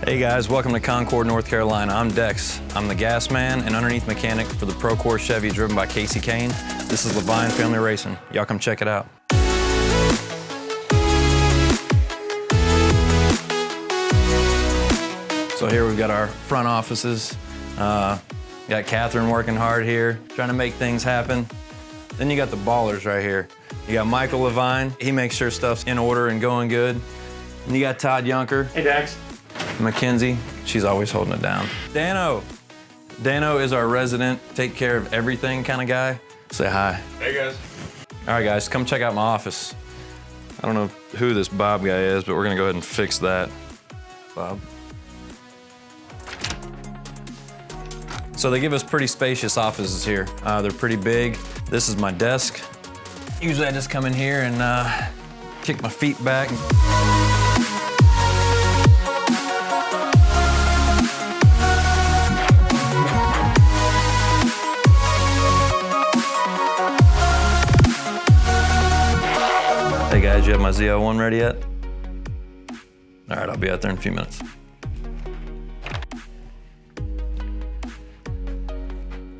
Hey guys, welcome to Concord, North Carolina. I'm Dex. I'm the gas man and underneath mechanic for the Procore Chevy driven by Casey Kane. This is Leavine Family Racing. Y'all come check it out. So here we've got our front offices. Got Catherine working hard here, trying to make things happen. Then you got the ballers right here. You got Michael Leavine. He makes sure stuff's in order and going good. And you got Todd Yunker. Hey, Dex. Mackenzie, she's always holding it down. Dano. Dano is our resident, take care of everything kind of guy. Say hi. Hey, guys. All right, guys, come check out my office. I don't know who this Bob guy is, but we're gonna go ahead and fix that. Bob. So they give us pretty spacious offices here. They're pretty big. This is my desk. Usually I just come in here and kick my feet back. Hey guys, you have my ZL1 ready yet? All right, I'll be out there in a few minutes.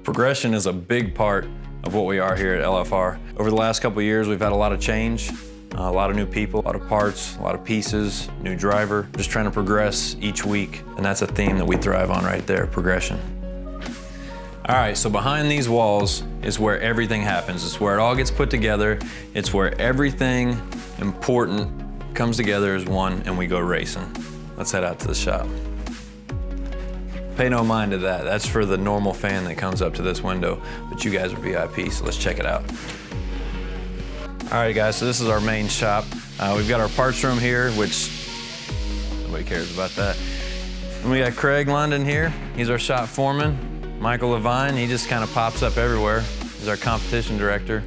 Progression is a big part of what we are here at LFR. Over the last couple of years, we've had a lot of change, a lot of new people, a lot of parts, a lot of pieces, new driver, just trying to progress each week. And that's a theme that we thrive on right there, progression. All right, so behind these walls is where everything happens. It's where it all gets put together. It's where everything important comes together as one and we go racing. Let's head out to the shop. Pay no mind to that. That's for the normal fan that comes up to this window, but you guys are VIP, so let's check it out. All right, guys, so this is our main shop. We've got our parts room here, which nobody cares about that. And we got Craig London here. He's our shop foreman. Michael Leavine, he just kind of pops up everywhere. He's our competition director.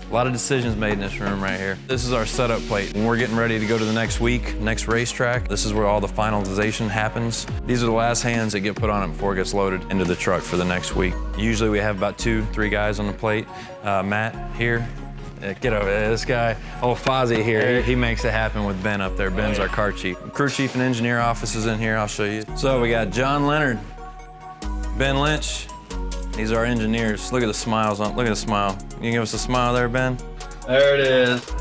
A lot of decisions made in this room right here. This is our setup plate. When we're getting ready to go to the next week, next racetrack, this is where all the finalization happens. These are the last hands that get put on it before it gets loaded into the truck for the next week. Usually we have about 2-3 guys on the plate. Matt here. Get over there, this guy. Oh, Fozzie here, he makes it happen with Ben up there. Ben's our car chief. Crew chief and engineer office is in here, I'll show you. So we got John Leonard, Ben Lynch. These are our engineers. Look at the smiles on, look at the smile. You can give us a smile there, Ben? There it is.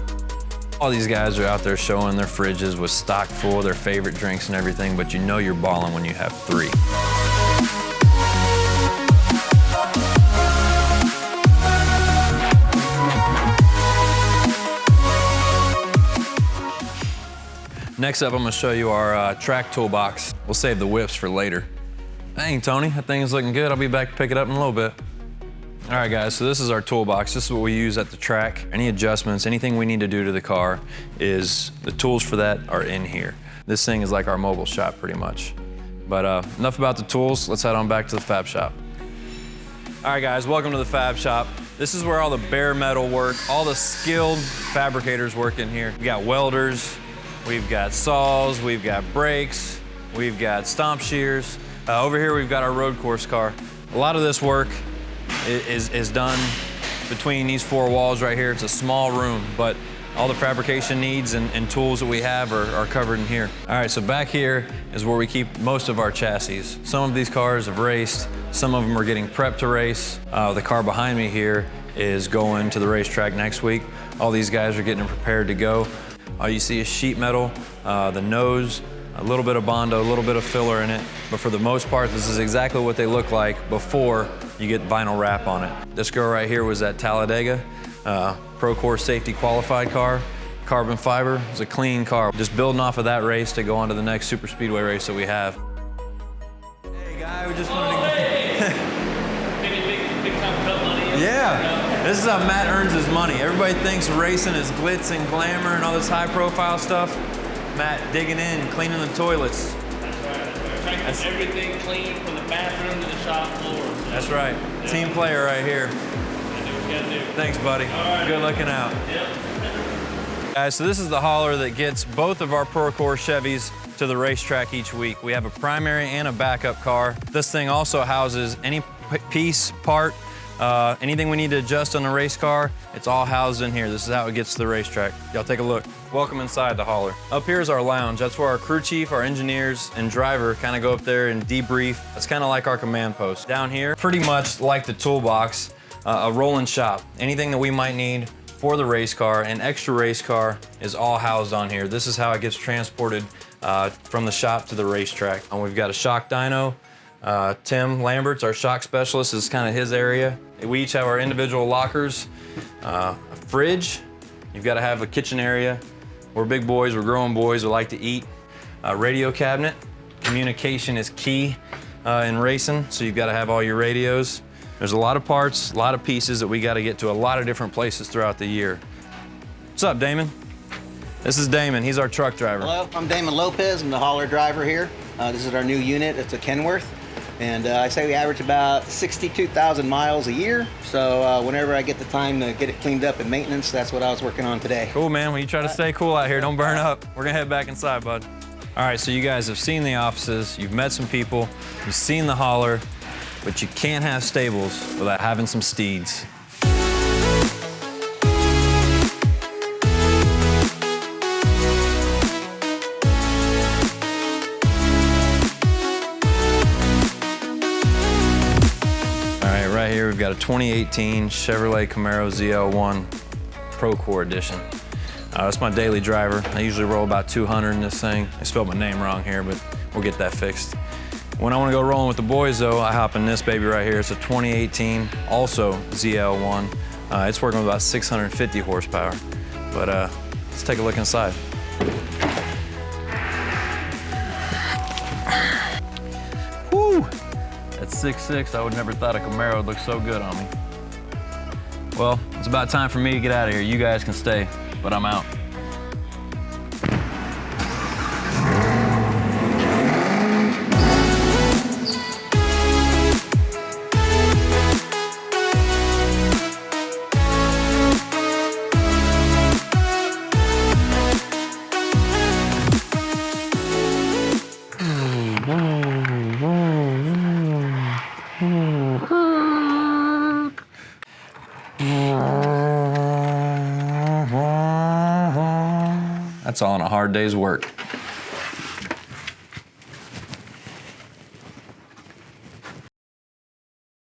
All these guys are out there showing their fridges with stock full of their favorite drinks and everything, but you know you're balling when you have 3. Next up, I'm gonna show you our track toolbox. We'll save the whips for later. Dang, Tony, that thing is looking good. I'll be back to pick it up in a little bit. All right, guys, so this is our toolbox. This is what we use at the track. Any adjustments, anything we need to do to the car, is the tools for that are in here. This thing is like our mobile shop, pretty much. But enough about the tools. Let's head on back to the Fab Shop. All right, guys, welcome to the Fab Shop. This is where all the bare metal work, all the skilled fabricators work in here. We got welders, we've got saws, we've got brakes, we've got stomp shears. Over here, we've got our road course car. A lot of this work is done between these 4 walls right here. It's a small room, but all the fabrication needs and tools that we have are covered in here. All right, so back here is where we keep most of our chassis. Some of these cars have raced, some of them are getting prepped to race. The car behind me here is going to the racetrack next week. All these guys are getting prepared to go. All you see is sheet metal, the nose, a little bit of Bondo, a little bit of filler in it, but for the most part, this is exactly what they look like before you get vinyl wrap on it. This girl right here was at Talladega, Procore safety qualified car, carbon fiber. It's a clean car. Just building off of that race to go on to the next super speedway race that we have. Hey guy, we just wanted to Maybe big time cut money. Yeah, this is how Matt earns his money. Everybody thinks racing is glitz and glamour and all this high profile stuff. Matt digging in, cleaning the toilets. That's right. Trying to keep everything clean from the bathroom to the shop floor. So that's right. Yeah. Team player right here. Gotta do what you gotta do. Thanks, buddy. All right. Good looking out. Yep. Guys, so this is the hauler that gets both of our Procore Chevys to the racetrack each week. We have a primary and a backup car. This thing also houses any piece, part, Anything we need to adjust on the race car, it's all housed in here. This is how it gets to the racetrack. Y'all take a look. Welcome inside the hauler. Up here is our lounge. That's where our crew chief, our engineers, and driver kind of go up there and debrief. It's kind of like our command post. Down here, pretty much like the toolbox, a rolling shop. Anything that we might need for the race car, an extra race car, is all housed on here. This is how it gets transported from the shop to the racetrack. And we've got a shock dyno. Tim Lambert's our shock specialist. This is kind of his area. We each have our individual lockers, a fridge. You've got to have a kitchen area. We're big boys, we're growing boys, we like to eat. Radio cabinet. Communication is key in racing, so you've got to have all your radios. There's a lot of parts, a lot of pieces that we got to get to a lot of different places throughout the year. What's up, Damon? This is Damon, he's our truck driver. Hello, I'm Damon Lopez, I'm the hauler driver here. This is our new unit, it's a Kenworth. And I say we average about 62,000 miles a year. So whenever I get the time to get it cleaned up and maintenance, that's what I was working on today. Cool, man. Well, you try to stay cool out here. Don't burn up. We're gonna head back inside, bud. All right, so you guys have seen the offices, you've met some people, you've seen the hauler, but you can't have stables without having some steeds. Right here, we've got a 2018 Chevrolet Camaro ZL1 Pro Core Edition. That's my daily driver. I usually roll about 200 in this thing. I spelled my name wrong here, but we'll get that fixed. When I want to go rolling with the boys, though, I hop in this baby right here. It's a 2018, also ZL1. It's working with about 650 horsepower. But let's take a look inside. Woo! At 6'6", I would never thought a Camaro would look so good on me. Well, it's about time for me to get out of here. You guys can stay, but I'm out. That's all in a hard day's work.